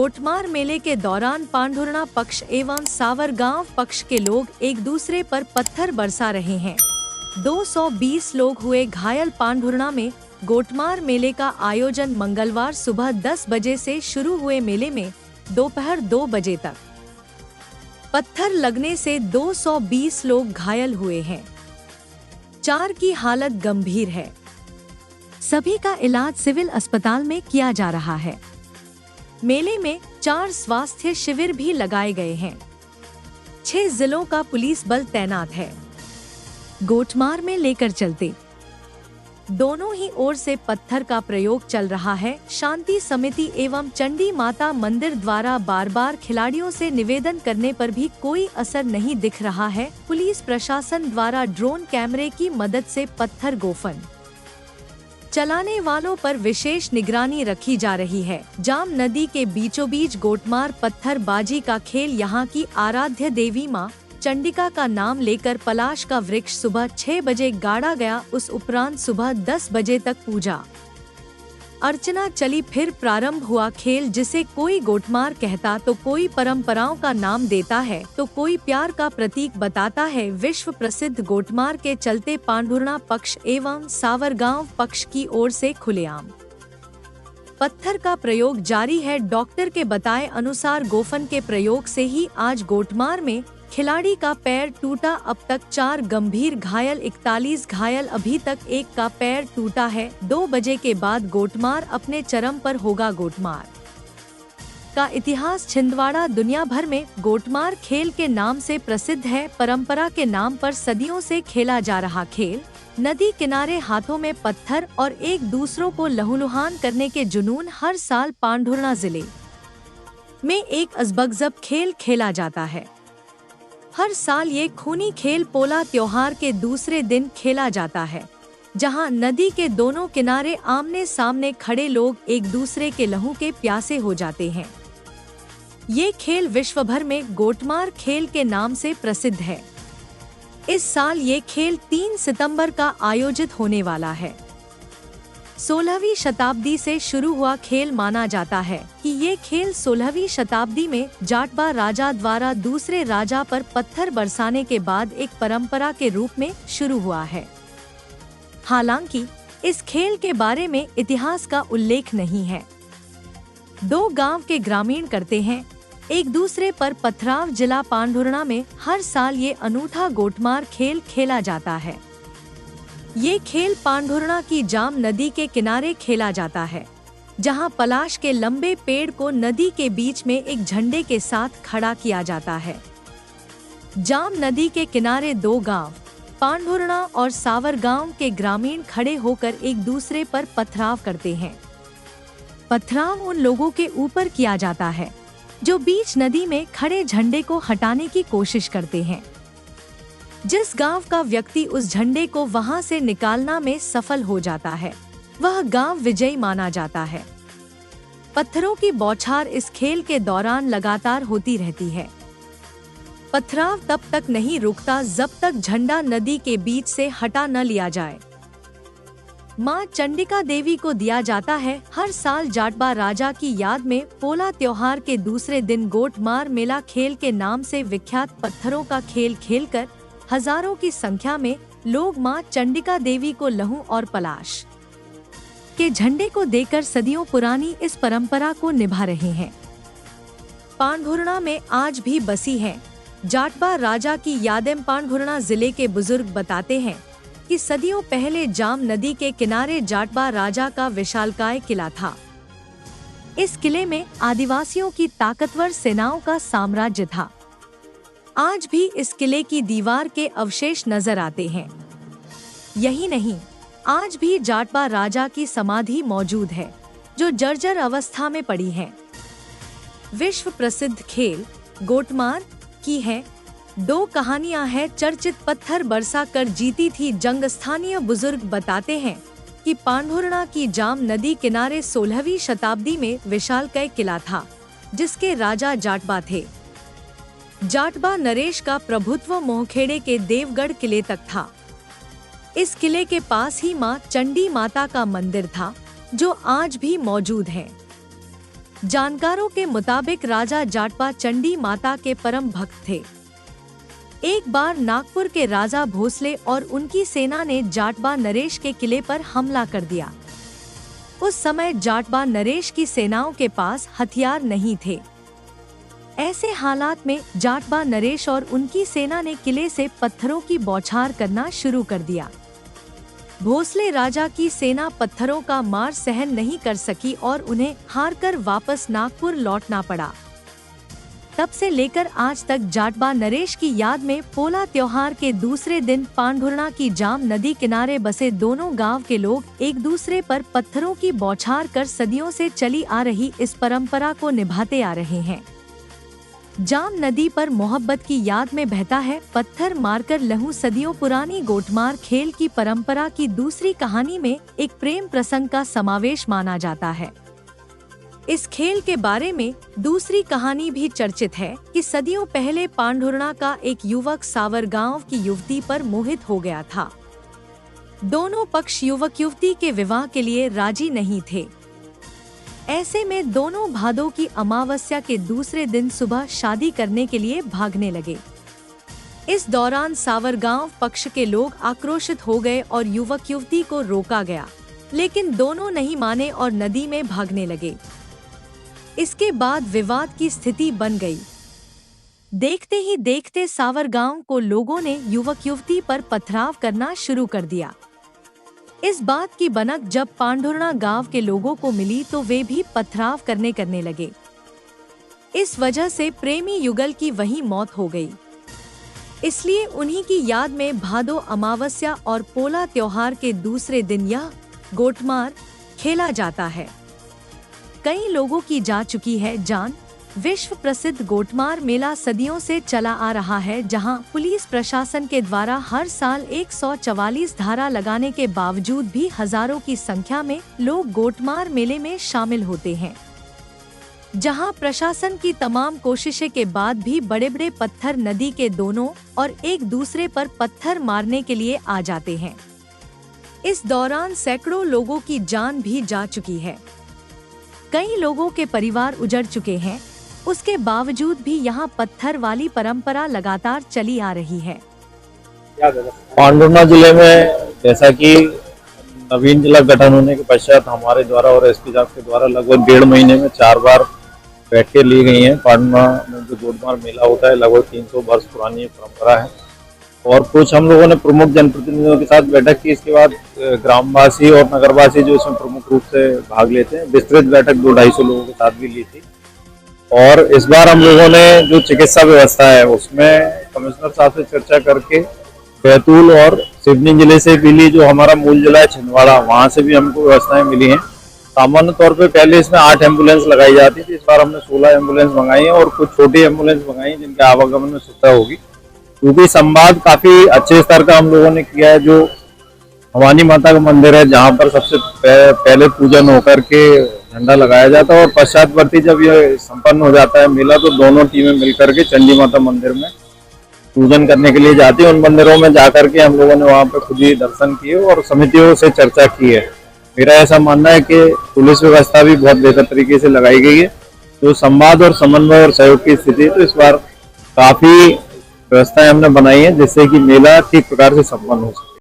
गोटमार मेले के दौरान पांढुर्णा पक्ष एवं सावरगांव पक्ष के लोग एक दूसरे पर पत्थर बरसा रहे हैं। 220 लोग हुए घायल। पांढुर्णा में गोटमार मेले का आयोजन मंगलवार सुबह 10 बजे से शुरू हुए मेले में दोपहर 2 बजे तक पत्थर लगने से 220 लोग घायल हुए हैं। 4 की हालत गंभीर है। सभी का इलाज सिविल अस्पताल में किया जा रहा है। मेले में 4 स्वास्थ्य शिविर भी लगाए गए हैं। 6 जिलों का पुलिस बल तैनात है। गोटमार में लेकर चलते दोनों ही ओर से पत्थर का प्रयोग चल रहा है। शांति समिति एवं चंडी माता मंदिर द्वारा बार बार खिलाड़ियों से निवेदन करने पर भी कोई असर नहीं दिख रहा है। पुलिस प्रशासन द्वारा ड्रोन कैमरे की मदद से पत्थर गोफन चलाने वालों पर विशेष निगरानी रखी जा रही है। जाम नदी के बीचों बीच गोटमार पत्थरबाजी का खेल यहाँ की आराध्य देवी माँ चंडिका का नाम लेकर पलाश का वृक्ष सुबह 6 बजे गाड़ा गया। उस उपरांत सुबह 10 बजे तक पूजा अर्चना चली। फिर प्रारंभ हुआ खेल, जिसे कोई गोटमार कहता तो कोई परंपराओं का नाम देता है तो कोई प्यार का प्रतीक बताता है। विश्व प्रसिद्ध गोटमार के चलते पांढुर्णा पक्ष एवं सावरगांव पक्ष की ओर से खुलेआम पत्थर का प्रयोग जारी है। डॉक्टर के बताए अनुसार गोफन के प्रयोग से ही आज गोटमार में खिलाड़ी का पैर टूटा। अब तक 4 गंभीर घायल, 41 घायल। अभी तक 1 का पैर टूटा है। 2 बजे के बाद गोटमार अपने चरम पर होगा। गोटमार का इतिहास छिंदवाड़ा दुनिया भर में गोटमार खेल के नाम से प्रसिद्ध है। परंपरा के नाम पर सदियों से खेला जा रहा खेल नदी किनारे हाथों में पत्थर और एक दूसरों को लहूलुहान करने के जुनून। हर साल पांढुर्णा जिले में एक अजबगजब खेल खेला जाता है। हर साल ये खूनी खेल पोला त्योहार के दूसरे दिन खेला जाता है, जहां नदी के दोनों किनारे आमने सामने खड़े लोग एक दूसरे के लहू के प्यासे हो जाते हैं। ये खेल विश्व भर में गोटमार खेल के नाम से प्रसिद्ध है। इस साल ये खेल 3 सितंबर का आयोजित होने वाला है। 16वीं शताब्दी से शुरू हुआ खेल माना जाता है कि ये खेल 16वीं शताब्दी में जाटबा राजा द्वारा दूसरे राजा पर पत्थर बरसाने के बाद एक परंपरा के रूप में शुरू हुआ है। हालांकि इस खेल के बारे में इतिहास का उल्लेख नहीं है। 2 गांव के ग्रामीण करते हैं एक दूसरे पर पथराव। जिला पांढुर्णा में हर साल ये अनूठा गोटमार खेल खेला जाता है। ये खेल पांढुर्णा की जाम नदी के किनारे खेला जाता है, जहां पलाश के लंबे पेड़ को नदी के बीच में एक झंडे के साथ खड़ा किया जाता है। जाम नदी के किनारे 2 गांव पांढुर्णा और सावरगांव के ग्रामीण खड़े होकर एक दूसरे पर पथराव करते हैं। पथराव उन लोगों के ऊपर किया जाता है जो बीच नदी में खड़े झंडे को हटाने की कोशिश करते हैं। जिस गांव का व्यक्ति उस झंडे को वहां से निकालना में सफल हो जाता है, वह गांव विजयी माना जाता है। पत्थरों की बौछार इस खेल के दौरान लगातार होती रहती है। पथराव तब तक नहीं रुकता जब तक झंडा नदी के बीच से हटा न लिया जाए। मां चंडिका देवी को दिया जाता है। हर साल जाटबा राजा की याद में पोला त्योहार के दूसरे दिन गोटमार मेला खेल के नाम से विख्यात पत्थरों का खेल खेलकर हजारों की संख्या में लोग मां चंडिका देवी को लहू और पलाश के झंडे को देकर सदियों पुरानी इस परंपरा को निभा रहे हैं। पांढुर्णा में आज भी बसी है जाटबा राजा की यादें। पांढुर्णा जिले के बुजुर्ग बताते हैं कि सदियों पहले जाम नदी के किनारे जाटबा राजा का विशालकाय किला था। इस किले में आदिवासियों की ताकतवर सेनाओं का साम्राज्य था। आज भी इस किले की दीवार के अवशेष नजर आते हैं। यही नहीं, आज भी जाटबा राजा की समाधि मौजूद है, जो जर्जर अवस्था में पड़ी है। विश्व प्रसिद्ध खेल गोटमार की है 2 कहानियां हैं। चर्चित पत्थर बरसा कर जीती थी जंग। स्थानीय बुजुर्ग बताते हैं कि पांढुर्णा की जाम नदी किनारे 16वीं शताब्दी में विशालकाय किला था, जिसके राजा जाटबा थे। जाटबा नरेश का प्रभुत्व मोहखेड़े के देवगढ़ किले तक था। इस किले के पास ही मां चंडी माता का मंदिर था, जो आज भी मौजूद है। जानकारों के मुताबिक राजा जाटपा चंडी माता के परम भक्त थे। एक बार नागपुर के राजा भोसले और उनकी सेना ने जाटबा नरेश के किले पर हमला कर दिया। उस समय जाटबा नरेश की सेनाओं के पास हथियार नहीं थे। ऐसे हालात में जाटबा नरेश और उनकी सेना ने किले से पत्थरों की बौछार करना शुरू कर दिया। भोसले राजा की सेना पत्थरों का मार सहन नहीं कर सकी और उन्हें हारकर वापस नागपुर लौटना पड़ा। तब से लेकर आज तक जाटबा नरेश की याद में पोला त्योहार के दूसरे दिन पांढुर्णा की जाम नदी किनारे बसे दोनों गांव के लोग एक दूसरे पर पत्थरों की बौछार कर सदियों से चली आ रही इस परंपरा को निभाते आ रहे हैं। जाम नदी पर मोहब्बत की याद में बहता है पत्थर मारकर लहू। सदियों पुरानी गोटमार खेल की परंपरा की दूसरी कहानी में एक प्रेम प्रसंग का समावेश माना जाता है। इस खेल के बारे में दूसरी कहानी भी चर्चित है कि सदियों पहले पांढुर्णा का एक युवक सावर गांव की युवती पर मोहित हो गया था। दोनों पक्ष युवक युवती के विवाह के लिए राजी नहीं थे। ऐसे में दोनों भादों की अमावस्या के दूसरे दिन सुबह शादी करने के लिए भागने लगे। इस दौरान सावर गांव पक्ष के लोग आक्रोशित हो गए और युवक युवती को रोका गया, लेकिन दोनों नहीं माने और नदी में भागने लगे। इसके बाद विवाद की स्थिति बन गई। देखते ही देखते सावर गांव को लोगों ने युवक युवती पर पथराव करना शुरू कर दिया। इस बात की भनक जब पांढुर्णा गांव के लोगों को मिली तो वे भी पथराव करने लगे। इस वजह से प्रेमी युगल की वहीं मौत हो गई। इसलिए उन्हीं की याद में भादो अमावस्या और पोला त्योहार के दूसरे दिन यह गोटमार खेला जाता है। कई लोगों की जा चुकी है जान। विश्व प्रसिद्ध गोटमार मेला सदियों से चला आ रहा है, जहां पुलिस प्रशासन के द्वारा हर साल 144 धारा लगाने के बावजूद भी हजारों की संख्या में लोग गोटमार मेले में शामिल होते हैं। जहां प्रशासन की तमाम कोशिशें के बाद भी बड़े बड़े पत्थर नदी के दोनों और एक दूसरे पर पत्थर मारने के लिए आ जाते हैं। इस दौरान सैकड़ों लोगों की जान भी जा चुकी है। कई लोगों के परिवार उजड़ चुके हैं। उसके बावजूद भी यहाँ पत्थर वाली परंपरा लगातार चली आ रही है। पांढुर्णा जिले में जैसा कि नवीन जिला गठन होने के पश्चात हमारे द्वारा और एसपी साहब के द्वारा लगभग 1.5 महीने में 4 बार बैठकें ली गई हैं। पांढुर्णा में जो गोटमार मेला होता है लगभग 300 वर्ष पुरानी एक परंपरा है और कुछ हम लोगों ने प्रमुख जनप्रतिनिधियों के साथ बैठक की। इसके बाद ग्रामवासी और नगरवासी जो इसमें प्रमुख रूप से भाग लेते हैं, विस्तृत बैठक 200-250 लोगों के साथ भी ली थी। और इस बार हम लोगों ने जो चिकित्सा व्यवस्था है उसमें कमिश्नर साहब से चर्चा करके बैतूल और सिवनी जिले से भी ली, जो हमारा मूल जिला है छिंदवाड़ा, वहां से भी हमको व्यवस्थाएं मिली हैं। सामान्य तौर पे पहले इसमें 8 एम्बुलेंस लगाई जाती थी, इस बार हमने 16 एम्बुलेंस मंगाई है और कुछ छोटी एम्बुलेंस मंगाई जिनके आवागमन में सुविधा होगी। क्योंकि संवाद काफी अच्छे स्तर का हम लोगों ने किया है। जो भवानी माता का मंदिर है जहाँ पर सबसे पहले पूजन होकर के झंडा लगाया जाता है और पश्चातवर्ती जब ये संपन्न हो जाता है मेला तो दोनों टीमें मिलकर के चंडी माता मंदिर में पूजन करने के लिए जाती है। उन मंदिरों में जाकर के हम लोगों ने वहाँ पे खुद ही दर्शन किए और समितियों से चर्चा की है। मेरा ऐसा मानना है कि पुलिस व्यवस्था भी बहुत बेहतर तरीके से लगाई गई है। जो संवाद और समन्वय और सहयोग की स्थिति है तो इस बार काफी व्यवस्थाएं हमने बनाई है जिससे कि मेला ठीक प्रकार से संपन्न हो सके।